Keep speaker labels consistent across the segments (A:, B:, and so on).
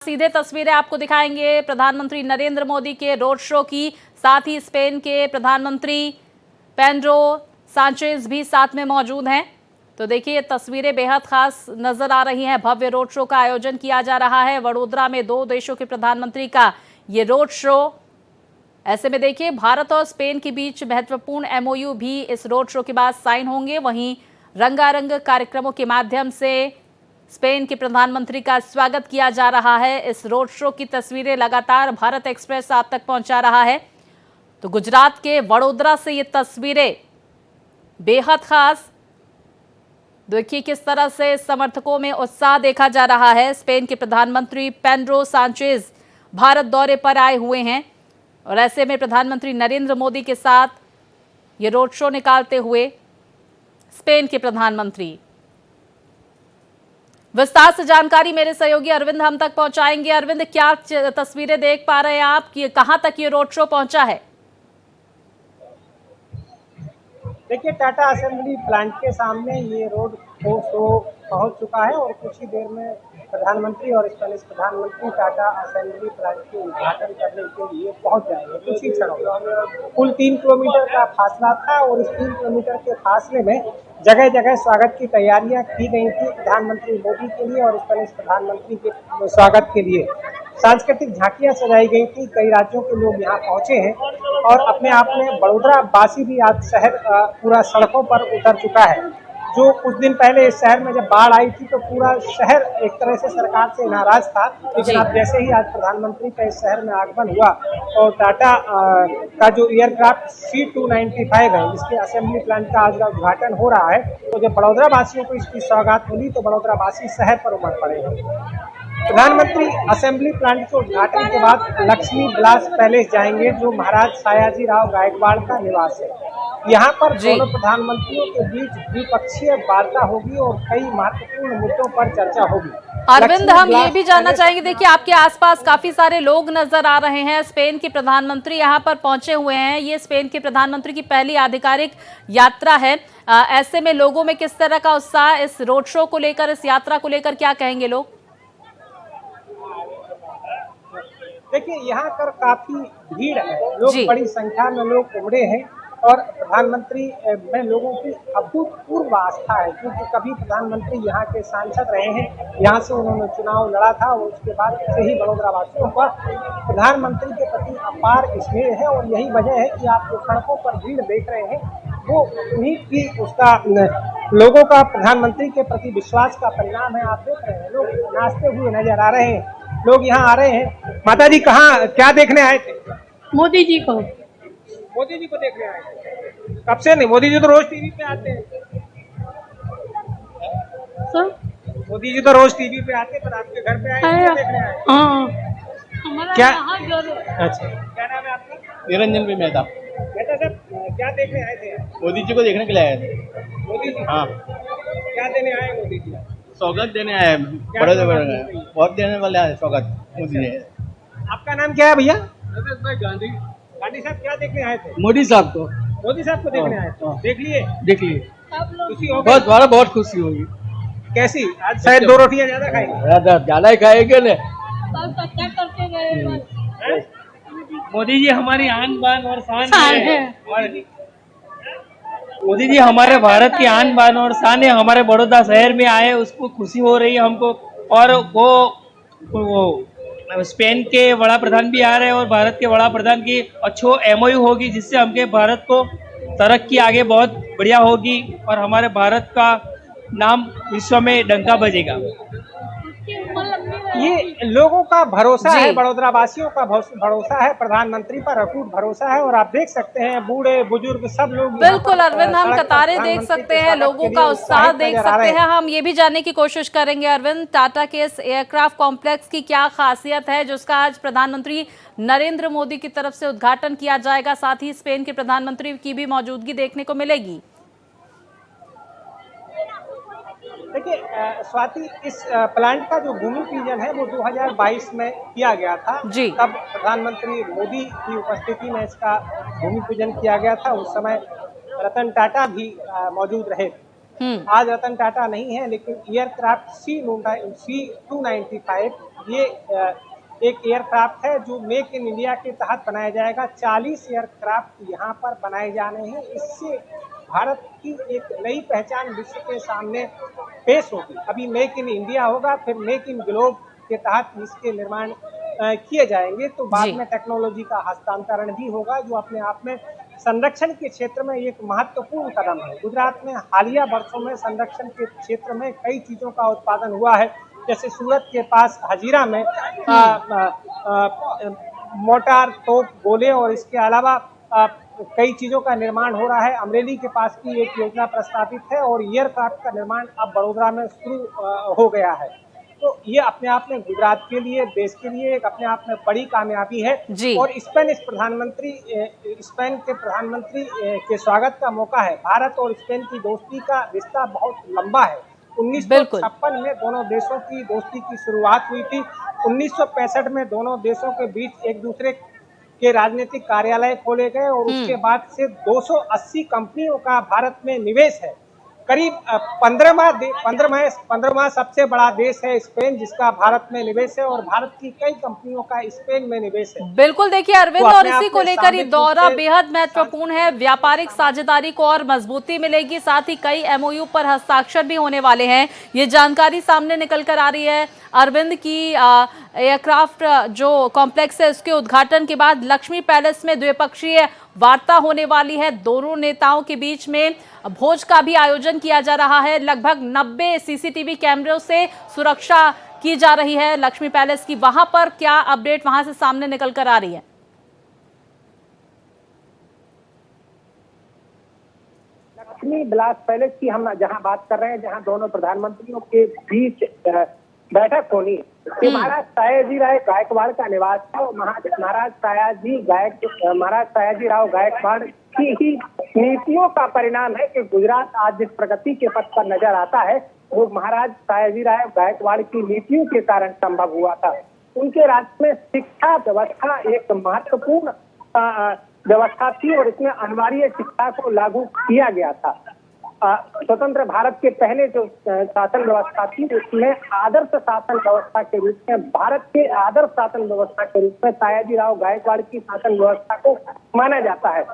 A: सीधे तस्वीरें आपको दिखाएंगे प्रधानमंत्री नरेंद्र मोदी के रोड शो की। साथ ही स्पेन के प्रधानमंत्री पेड्रो सांचेज भी साथ में मौजूद हैं। तो देखिए ये तस्वीरें बेहद खास नजर आ रही हैं। भव्य रोड शो का आयोजन किया जा रहा है वडोदरा में। दो देशों के प्रधानमंत्री का ये रोड शो। ऐसे में देखिए भारत और स्पेन के बीच महत्वपूर्ण एमओयू भी इस रोड शो के बाद साइन होंगे। वहीं रंगारंग कार्यक्रमों के माध्यम से स्पेन के प्रधानमंत्री का स्वागत किया जा रहा है। इस रोड शो की तस्वीरें लगातार भारत एक्सप्रेस आप तक पहुंचा रहा है। तो गुजरात के वडोदरा से ये तस्वीरें बेहद खास। देखिए किस तरह से समर्थकों में उत्साह देखा जा रहा है। स्पेन के प्रधानमंत्री पेड्रो सांचेज भारत दौरे पर आए हुए हैं और ऐसे में प्रधानमंत्री नरेंद्र मोदी के साथ ये रोड शो निकालते हुए स्पेन के प्रधानमंत्री। विस्तार से जानकारी मेरे सहयोगी अरविंद हम तक पहुंचाएंगे। अरविंद, क्या तस्वीरें देख पा रहे हैं आप कि कहां तक ये रोड शो पहुंचा है?
B: देखिए टाटा असेंबली प्लांट के सामने ये रोड शो पहुंच चुका है और कुछ ही देर में प्रधानमंत्री और स्पेनिश प्रधानमंत्री टाटा असेंबली प्लांट के उद्घाटन करने के लिए पहुंच जाएंगे कुछ ही क्षणों में। कुल 3 किलोमीटर का फासला था और इस 3 किलोमीटर के फासले में जगह जगह स्वागत की तैयारियां की गई थी प्रधानमंत्री मोदी के लिए और स्पेनिश प्रधानमंत्री के स्वागत के लिए। सांस्कृतिक झांकियां सजाई गई थी। कई राज्यों के लोग यहाँ पहुंचे हैं और अपने आप में वडोदरा वासी भी आज शहर पूरा सड़कों पर उतर चुका है। जो कुछ दिन पहले इस शहर में जब बाढ़ आई थी तो पूरा शहर एक तरह से सरकार से नाराज था, लेकिन अब जैसे ही आज प्रधानमंत्री का इस शहर में आगमन हुआ और टाटा का जो एयरक्राफ्ट C295 है जिसके असेंबली प्लांट का आज उद्घाटन हो रहा है, तो जब वडोदरा वासियों को इसकी सौगात मिली तो वडोदरा वासी शहर पर उमड़ पड़े हैं। प्रधानमंत्री असेंबली प्लांट के उद्घाटन के बाद लक्ष्मी विलास पैलेस जाएंगे जो महाराज सयाजी राव गायकवाड़ का निवास है। यहाँ पर दोनों प्रधानमंत्रियों के बीच द्विपक्षीय वार्ता होगी और कई महत्वपूर्ण मुद्दों पर चर्चा होगी।
A: अरविंद, हम ये भी जानना चाहेंगे, देखिए आपके आसपास काफी सारे लोग नजर आ रहे हैं। स्पेन के प्रधानमंत्री यहाँ पर पहुंचे हुए हैं। ये स्पेन के प्रधानमंत्री की पहली आधिकारिक यात्रा है। ऐसे में लोगों में किस तरह का उत्साह इस रोड शो को लेकर, इस यात्रा को लेकर, क्या कहेंगे लोग?
B: देखिए यहाँ पर काफी भीड़ है, लोग बड़ी संख्या में लोग उमड़े हैं और प्रधानमंत्री में लोगों की अभूतपूर्व आस्था है क्योंकि कभी प्रधानमंत्री यहाँ के सांसद रहे हैं, यहाँ से उन्होंने चुनाव लड़ा था और उसके बाद से ही वडोदरा वासियों पर प्रधानमंत्री के प्रति अपार स्नेह है और यही वजह है कि आप जो सड़कों पर भीड़ देख रहे हैं वो उन्हीं की उसका लोगों का प्रधानमंत्री के प्रति विश्वास का परिणाम है। आप देख रहे हैं लोग नाचते हुए नजर आ रहे हैं, लोग यहाँ आ रहे हैं। माता जी कहाँ क्या देखने आए थे?
C: मोदी जी को।
B: मोदी जी को देखने आए थे? कब से? नहीं, मोदी जी तो रोज टीवी पे आते हैं। मोदी जी तो रोज टीवी पे आते हैं, पर आपके घर पे आए हैं देखने आए?
C: हाँ।
B: क्या? अच्छा, क्या नाम है आपका?
D: निरंजन भाई मेहता।
B: बेटा साहब क्या देखने आए थे?
D: मोदी जी को देखने के लिए आए थे।
B: मोदी जी?
D: हाँ।
B: क्या देने आए मोदी जी?
D: स्वागत देने आए, बड़े बहुत देने वाले आए स्वागत मोदी जी।
B: आपका नाम क्या है भैया?
D: रमेश भाई गांधी।
B: गांधी साहब क्या देखने आए थे?
D: मोदी साहब को।
B: मोदी साहब को देखने आए थे? देख लिए?
D: देख लिए।
B: खुशी हो
D: बहुत बड़ा, बहुत खुशी होगी।
B: कैसी? आज शायद 2 रोटियां ज्यादा खाएंगे।
D: ज्यादा ही खाएंगे ने।
C: मोदी जी हमारी आन बान और शान है। मोदी जी हमारे भारत की आन बान और शान है। हमारे बड़ौदा शहर में आए, उसको खुशी हो रही है हमको। और वो स्पेन के बड़ा प्रधान भी आ रहे हैं और भारत के बड़ा प्रधान की अच्छो एमओयू होगी जिससे हमके भारत को तरक्की आगे बहुत बढ़िया होगी और हमारे भारत का नाम विश्व में डंका बजेगा।
B: ये लोगों का भरोसा है, वडोदरा वासियों का भरोसा है प्रधानमंत्री पर, अटूट भरोसा है और आप देख सकते हैं बूढ़े बुजुर्ग सब लोग।
A: बिल्कुल अरविंद, हम कतारें देख सकते हैं, लोगों का उत्साह देख सकते हैं। हम ये भी जानने की कोशिश करेंगे अरविंद, टाटा के इस एयरक्राफ्ट कॉम्प्लेक्स की क्या खासियत है जिसका आज प्रधानमंत्री नरेंद्र मोदी की तरफ से उद्घाटन किया जाएगा, साथ ही स्पेन के प्रधानमंत्री की भी मौजूदगी देखने को मिलेगी।
B: देखिए स्वाति, इस प्लांट का जो भूमि पूजन है वो 2022 में किया गया था। तब प्रधानमंत्री मोदी की उपस्थिति में इसका भूमि पूजन किया गया था। उस समय रतन टाटा भी मौजूद रहे। आज रतन टाटा नहीं है, लेकिन एयरक्राफ्ट C295 ये एक एयरक्राफ्ट है जो मेक इन इंडिया के तहत बनाया जाएगा। 40 एयरक्राफ्ट यहाँ पर बनाए जाने हैं। इससे भारत की एक नई पहचान विश्व के सामने पेश होगी। अभी मेक इन इंडिया होगा, फिर मेक इन ग्लोब के तहत इसके निर्माण किए जाएंगे, तो बाद में टेक्नोलॉजी का हस्तांतरण भी होगा, जो अपने आप में संरक्षण के क्षेत्र में एक महत्वपूर्ण कदम है। गुजरात में हालिया वर्षों में संरक्षण के क्षेत्र में कई चीजों का उत्पादन हुआ है, जैसे सूरत के पास हजीरा में मोटार, तोप, गोले और इसके अलावा कई चीजों का निर्माण हो रहा है। अमरेली के पास की एक योजना प्रस्तावित है और एयरक्राफ्ट का निर्माण अब बड़ोदरा में शुरू हो गया है। तो ये अपने आप में गुजरात के लिए, देश के लिए एक अपने आप में बड़ी कामयाबी है। और स्पेन के प्रधानमंत्री के स्वागत का मौका है। भारत और स्पेन की दोस्ती का रिश्ता बहुत लंबा है। 1956 में दोनों देशों की दोस्ती की शुरुआत हुई थी। 1965 में दोनों देशों के बीच एक दूसरे के राजनीतिक कार्यालय खोले गए और उसके बाद से 280 कंपनियों का भारत में निवेश है। करीब 15वां सबसे बड़ा देश है स्पेन, जिसका भारत में निवेश है, और भारत की कई कंपनियों का स्पेन में निवेश है।
A: बिल्कुल, देखिए अरविंद, और इसी को लेकर ये दौरा बेहद महत्वपूर्ण है। व्यापारिक साझेदारी को और मजबूती मिलेगी, साथ ही कई MOU पर हस्ताक्षर भी होने वाले हैं। ये जानकारी सामने निकल कर आ रही है। अरविंद की एयरक्राफ्ट जो कॉम्प्लेक्स है उसके उद्घाटन के बाद लक्ष्मी पैलेस में द्विपक्षीय वार्ता होने वाली है। दोनों नेताओं के बीच में भोज का भी आयोजन किया जा रहा है। लगभग 90 CCTV कैमरों से सुरक्षा की जा रही है लक्ष्मी पैलेस की। वहां पर क्या अपडेट वहां से सामने निकल कर आ रही है?
B: लक्ष्मी विलास पैलेस की हम जहां बात कर रहे हैं, जहां दोनों प्रधानमंत्रियों के बीच बैठक होनी है, महाराज सयाजीराव गायकवाड़ का निवास था। महाराज सयाजी राव गायकवाड़ की ही नीतियों का परिणाम है कि गुजरात आज जिस प्रगति के पथ पर नजर आता है, वो महाराज सयाजीराव गायकवाड़ की नीतियों के कारण संभव हुआ था। उनके राज्य में शिक्षा व्यवस्था एक महत्वपूर्ण व्यवस्था थी और इसमें अनिवार्य शिक्षा को लागू किया गया था। स्वतंत्र भारत के पहले जो शासन व्यवस्था थी, उसमें आदर्श शासन व्यवस्था के रूप में, भारत के आदर्श शासन व्यवस्था के रूप में सयाजीराव गायकवाड़ की शासन व्यवस्था को माना जाता है।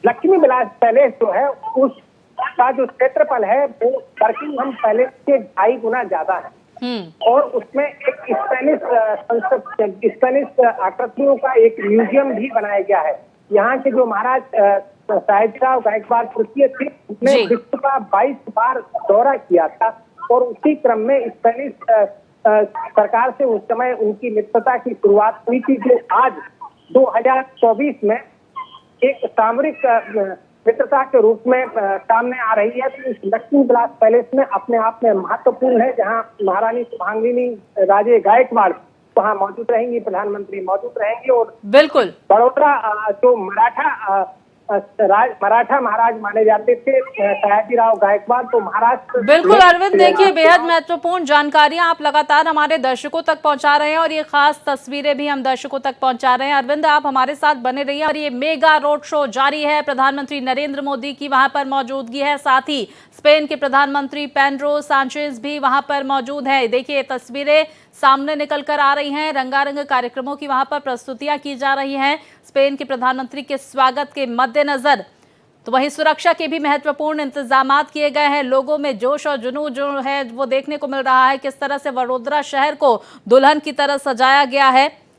B: लक्ष्मी विलास पैलेस जो है, उसका जो क्षेत्रफल है वो बर्किंघम पैलेस के 2.5 गुना ज्यादा है और उसमें एक स्पेनिश आकृतियों का एक म्यूजियम भी बनाया गया है। यहाँ के जो महाराज सयाजीराव गायकवाड़ तृतीय थे, उसने विश्व का 22 बार दौरा किया था और उसी क्रम में स्पेनिश सरकार से उस समय उनकी मित्रता की शुरुआत हुई थी, जो आज 2024 में एक सामरिक मित्रता के रूप में सामने आ रही है। तो इस लक्ष्मी विलास पैलेस में अपने आप में महत्वपूर्ण है, जहां महारानी शुभांगिनी राजे गायकवाड़ वहां मौजूद रहेंगी, प्रधानमंत्री मौजूद रहेंगे और
A: बिल्कुल
B: बड़ोदरा जो मराठा महाराज माने जाते थे सयाजीराव गायकवाड़, तो महाराष्ट्र।
A: बिल्कुल अरविंद, देखिए बेहद महत्वपूर्ण जानकारियां आप लगातार हमारे दर्शकों तक पहुंचा रहे हैं और ये खास तस्वीरें भी हम दर्शकों तक पहुंचा रहे हैं। अरविंद, आप हमारे साथ बने रहिए और ये मेगा रोड शो जारी है। प्रधानमंत्री नरेंद्र मोदी की वहां पर मौजूदगी है, साथ ही स्पेन के प्रधानमंत्री पेड्रो सांचेज भी वहां पर मौजूद है। देखिए तस्वीरें सामने निकल कर आ रही हैं। रंगारंग कार्यक्रमों की वहां पर प्रस्तुतियां की जा रही हैं स्पेन के प्रधानमंत्री के स्वागत के मद्देनजर। तो वहीं सुरक्षा के भी महत्वपूर्ण इंतजामात किए गए हैं। लोगों में जोश और जुनून जो है वो देखने को मिल रहा है, किस तरह से वडोदरा शहर को दुल्हन की तरह सजाया गया है।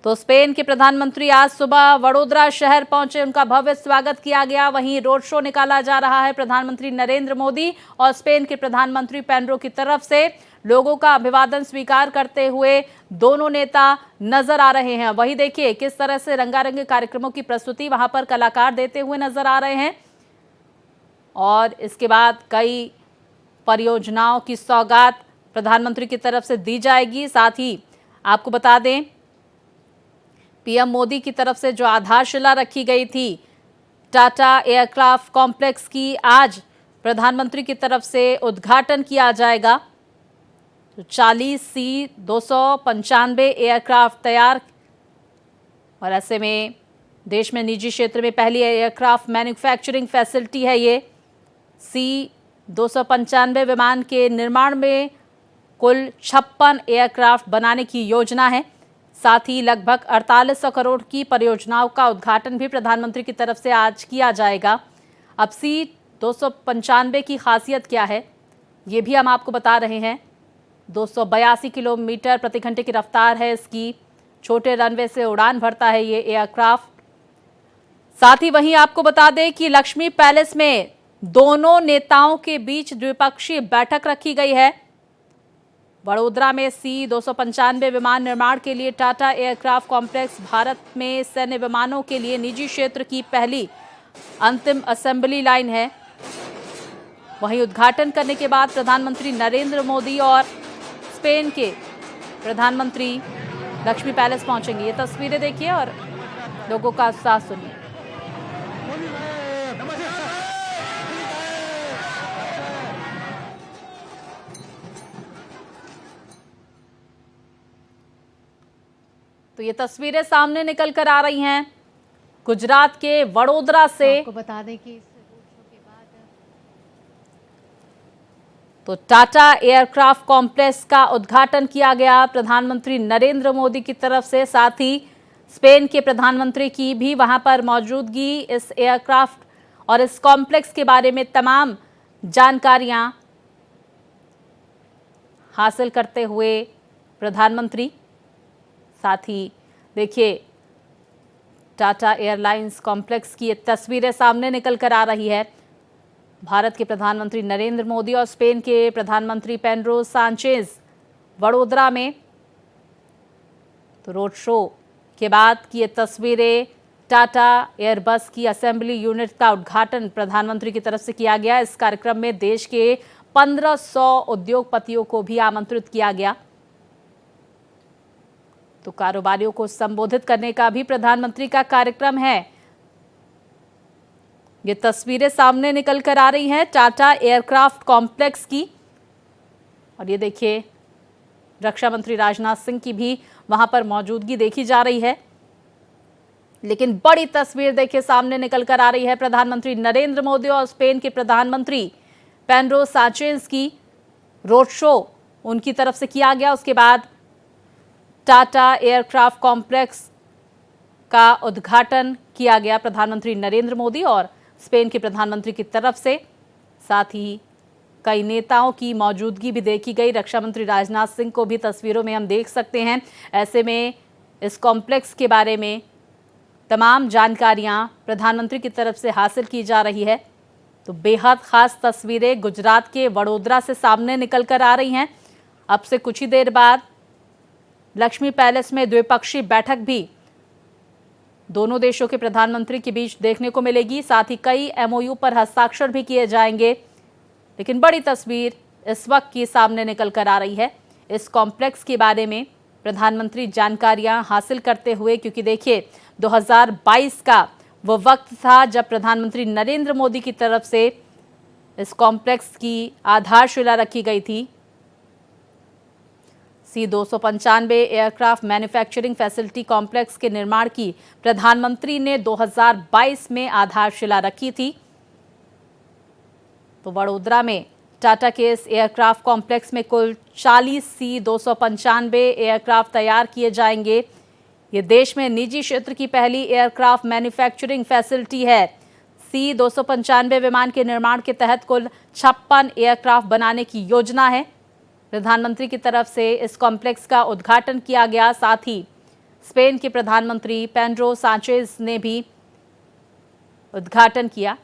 A: तो स्पेन के प्रधानमंत्री आज सुबह वडोदरा शहर पहुंचे, उनका भव्य स्वागत किया गया। वहीं रोड शो निकाला जा रहा है प्रधानमंत्री नरेंद्र मोदी और स्पेन के प्रधानमंत्री पेड्रो की तरफ से। लोगों का अभिवादन स्वीकार करते हुए दोनों नेता नजर आ रहे हैं। वही देखिए किस तरह से रंगारंग कार्यक्रमों की प्रस्तुति वहां पर कलाकार देते हुए नजर आ रहे हैं और इसके बाद कई परियोजनाओं की सौगात प्रधानमंत्री की तरफ से दी जाएगी। साथ ही आपको बता दें, PM मोदी की तरफ से जो आधारशिला रखी गई थी टाटा एयरक्राफ्ट कॉम्प्लेक्स की, आज प्रधानमंत्री की तरफ से उद्घाटन किया जाएगा। 40 C-295 एयरक्राफ्ट तैयार और ऐसे में देश में निजी क्षेत्र में पहली एयरक्राफ्ट मैन्युफैक्चरिंग फैसिलिटी है ये। C-295 विमान के निर्माण में कुल 56 एयरक्राफ्ट बनाने की योजना है। साथ ही लगभग 4800 करोड़ की परियोजनाओं का उद्घाटन भी प्रधानमंत्री की तरफ से आज किया जाएगा। अब C-295 की खासियत क्या है, ये भी हम आपको बता रहे हैं। 282 किलोमीटर प्रति घंटे की रफ्तार है इसकी। छोटे रनवे से उड़ान भरता है ये एयरक्राफ्ट। साथ ही वहीं आपको बता दें कि लक्ष्मी पैलेस में दोनों नेताओं के बीच द्विपक्षीय बैठक रखी गई है। वडोदरा में C-295 विमान निर्माण के लिए टाटा एयरक्राफ्ट कॉम्प्लेक्स भारत में सैन्य विमानों के लिए निजी क्षेत्र की पहली अंतिम असेंबली लाइन है। वहीं उद्घाटन करने के बाद प्रधानमंत्री नरेंद्र मोदी और स्पेन के प्रधानमंत्री लक्ष्मी पैलेस पहुंचेंगे। ये तस्वीरें देखिए और लोगों का उत्साह सुनिए। तो ये तस्वीरें सामने निकल कर आ रही हैं गुजरात के वडोदरा से।
E: आपको बता दें कि इस रोड शो के बाद
A: तो टाटा एयरक्राफ्ट कॉम्प्लेक्स का उद्घाटन किया गया प्रधानमंत्री नरेंद्र मोदी की तरफ से। साथ ही स्पेन के प्रधानमंत्री की भी वहां पर मौजूदगी। इस एयरक्राफ्ट और इस कॉम्प्लेक्स के बारे में तमाम जानकारियां हासिल करते हुए प्रधानमंत्री। साथ ही देखिए टाटा एयरलाइंस कॉम्प्लेक्स की ये तस्वीरें सामने निकल कर आ रही है। भारत के प्रधानमंत्री नरेंद्र मोदी और स्पेन के प्रधानमंत्री पेड्रो सांचेज वडोदरा में। तो रोड शो के बाद की ये तस्वीरें। टाटा एयरबस की असेंबली यूनिट का उद्घाटन प्रधानमंत्री की तरफ से किया गया। इस कार्यक्रम में देश के 1500 उद्योगपतियों को भी आमंत्रित किया गया। तो कारोबारियों को संबोधित करने का भी प्रधानमंत्री का कार्यक्रम है। ये तस्वीरें सामने निकल कर आ रही हैं टाटा एयरक्राफ्ट कॉम्प्लेक्स की। और ये देखिए रक्षा मंत्री राजनाथ सिंह की भी वहां पर मौजूदगी देखी जा रही है। लेकिन बड़ी तस्वीर देखिए सामने निकल कर आ रही है प्रधानमंत्री नरेंद्र मोदी और स्पेन के प्रधानमंत्री पेड्रो सांचेज की। रोड शो उनकी तरफ से किया गया। उसके बाद टाटा एयरक्राफ्ट कॉम्प्लेक्स का उद्घाटन किया गया प्रधानमंत्री नरेंद्र मोदी और स्पेन के प्रधानमंत्री की तरफ से। साथ ही कई नेताओं की मौजूदगी भी देखी गई। रक्षा मंत्री राजनाथ सिंह को भी तस्वीरों में हम देख सकते हैं। ऐसे में इस कॉम्प्लेक्स के बारे में तमाम जानकारियां प्रधानमंत्री की तरफ से हासिल की जा रही है। तो बेहद खास तस्वीरें गुजरात के वडोदरा से सामने निकल कर आ रही हैं। अब से कुछ ही देर बाद लक्ष्मी पैलेस में द्विपक्षीय बैठक भी दोनों देशों के प्रधानमंत्री के बीच देखने को मिलेगी। साथ ही कई MOU पर हस्ताक्षर भी किए जाएंगे। लेकिन बड़ी तस्वीर इस वक्त की सामने निकल कर आ रही है इस कॉम्प्लेक्स के बारे में प्रधानमंत्री जानकारियां हासिल करते हुए, क्योंकि देखिए 2022 का वो वक्त था जब प्रधानमंत्री नरेंद्र मोदी की तरफ से इस कॉम्प्लेक्स की आधारशिला रखी गई थी। C-295 aircraft manufacturing facility complex के निर्माण की प्रधानमंत्री ने 2022 में आधारशिला रखी थी। तो वडोदरा में टाटा के इस एयरक्राफ्ट कॉम्प्लेक्स में कुल 40 C-295 एयरक्राफ्ट तैयार किए जाएंगे। ये देश में निजी क्षेत्र की पहली एयरक्राफ्ट मैन्युफैक्चरिंग फैसिलिटी है। C-295 विमान के निर्माण के तहत कुल 56 एयरक्राफ्ट बनाने की योजना है। प्रधानमंत्री की तरफ से इस कॉम्प्लेक्स का उद्घाटन किया गया। साथ ही स्पेन के प्रधानमंत्री पेड्रो सांचेज ने भी उद्घाटन किया।